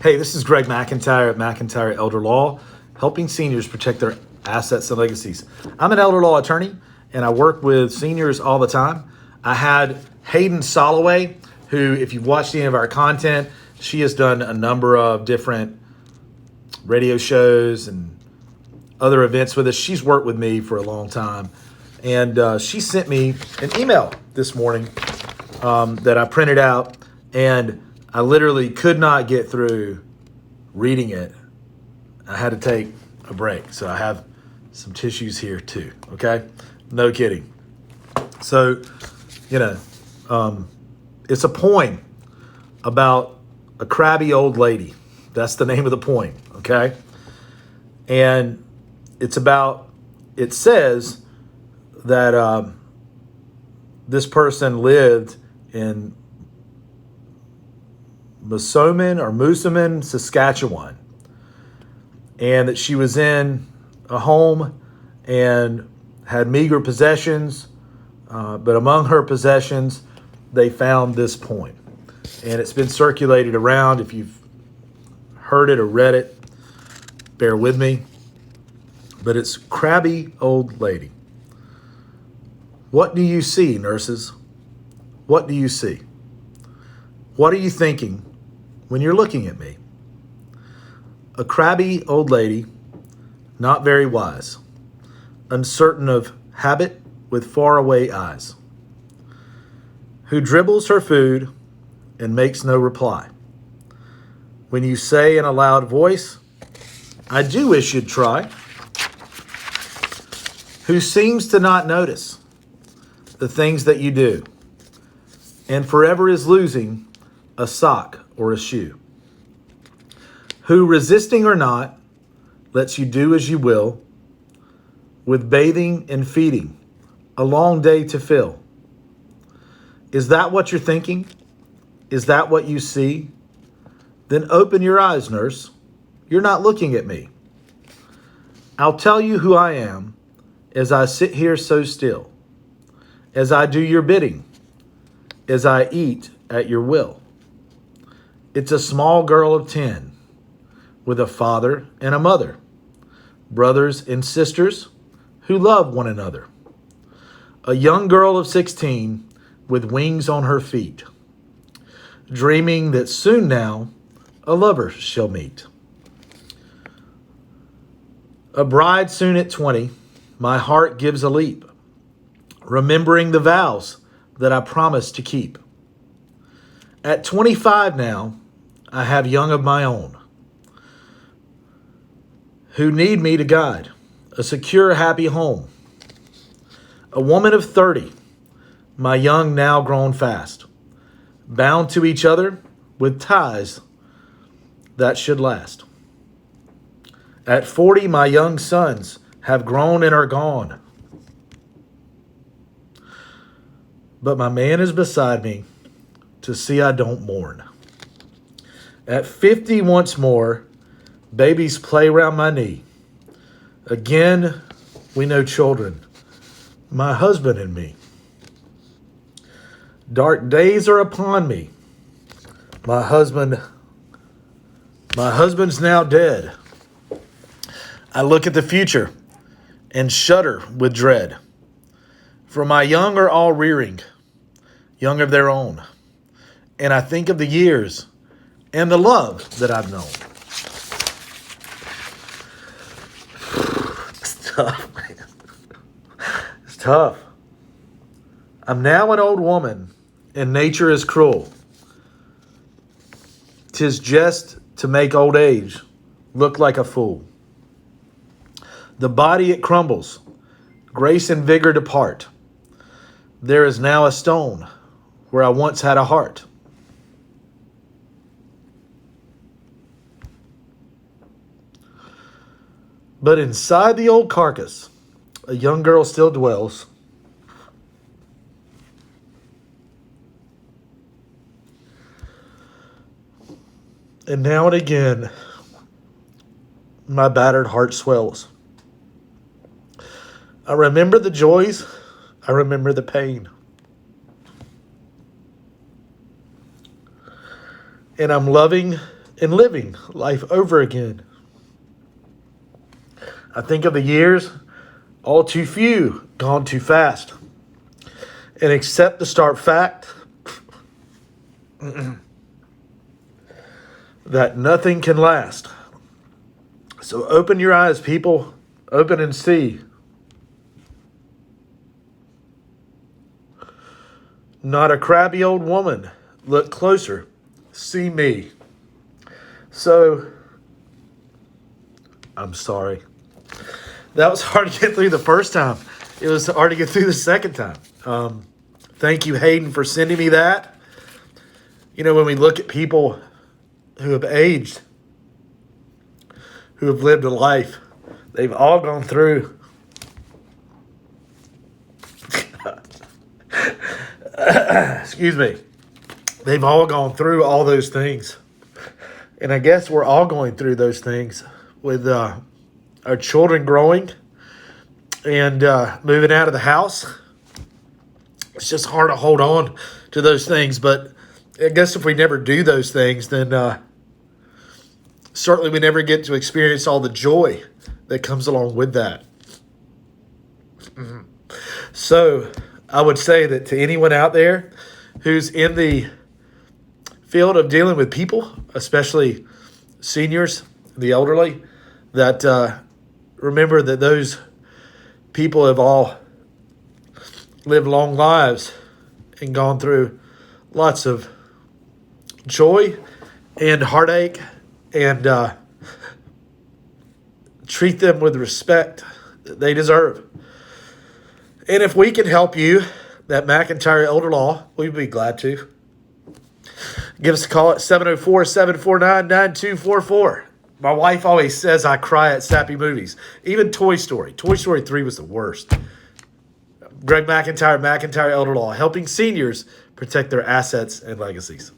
Hey, this is Greg McIntyre at McIntyre Elder Law, helping seniors protect their assets and legacies. I'm an elder law attorney, and I work with seniors all the time. I had Hayden Soloway, who, if you've watched any of our content, she has done a number of different radio shows and other events with us. She's worked with me for a long time, and she sent me an email this morning that I printed out, and I literally could not get through reading it. I had to take a break. So I have some tissues here too, okay? No kidding. So, it's a poem about a crabby old lady. That's the name of the poem, okay? And it says that this person lived in Moosomin, Saskatchewan, and that she was in a home and had meager possessions, but among her possessions, they found this poem, and it's been circulated around. If you've heard it or read it, bear with me, but it's Crabby Old Lady. What do you see, nurses? What do you see? What are you thinking when you're looking at me? A crabby old lady, not very wise, uncertain of habit with faraway eyes, who dribbles her food and makes no reply. When you say in a loud voice, I do wish you'd try, who seems to not notice the things that you do, and forever is losing a sock or a shoe, who, resisting or not, lets you do as you will, with bathing and feeding, a long day to fill. Is that what you're thinking? Is that what you see? Then open your eyes, nurse. You're not looking at me. I'll tell you who I am as I sit here so still, as I do your bidding, as I eat at your will. It's a small girl of 10 with a father and a mother, brothers and sisters who love one another. A young girl of 16 with wings on her feet, dreaming that soon now a lover shall meet. A bride soon at 20, my heart gives a leap, remembering the vows that I promised to keep. At 25 now, I have young of my own who need me to guide a secure, happy home. A woman of 30, my young now grown fast, bound to each other with ties that should last. At 40, my young sons have grown and are gone, but my man is beside me to see I don't mourn. At 50 once more, babies play round my knee. Again, we know children, my husband and me. Dark days are upon me. My husband's now dead. I look at the future and shudder with dread. For my young are all rearing, young of their own. And I think of the years and the love that I've known. It's tough, man. It's tough. I'm now an old woman, and nature is cruel. 'Tis just to make old age look like a fool. The body it crumbles, grace and vigor depart. There is now a stone where I once had a heart. But inside the old carcass, a young girl still dwells. And now and again, my battered heart swells. I remember the joys, I remember the pain. And I'm loving and living life over again. I think of the years, all too few, gone too fast. And accept the start fact that nothing can last. So open your eyes, people. Open and see. Not a crabby old woman. Look closer. See me. So, I'm sorry. That was hard to get through the first time. It was hard to get through the second time. Thank you, Hayden, for sending me that. You know, when we look at people who have aged, who have lived a life, they've all gone through excuse me. They've all gone through all those things. And I guess we're all going through those things with our children growing and moving out of the house. It's just hard to hold on to those things. But I guess if we never do those things, then certainly we never get to experience all the joy that comes along with that. So I would say that to anyone out there who's in the field of dealing with people, especially seniors, the elderly, that remember that those people have all lived long lives and gone through lots of joy and heartache, and treat them with respect that they deserve. And if we can help you, that McIntyre Elder Law, we'd be glad to. Give us a call at 704-749-9244. My wife always says I cry at sappy movies. Even Toy Story. Toy Story 3 was the worst. Greg McIntyre, McIntyre Elder Law, helping seniors protect their assets and legacies.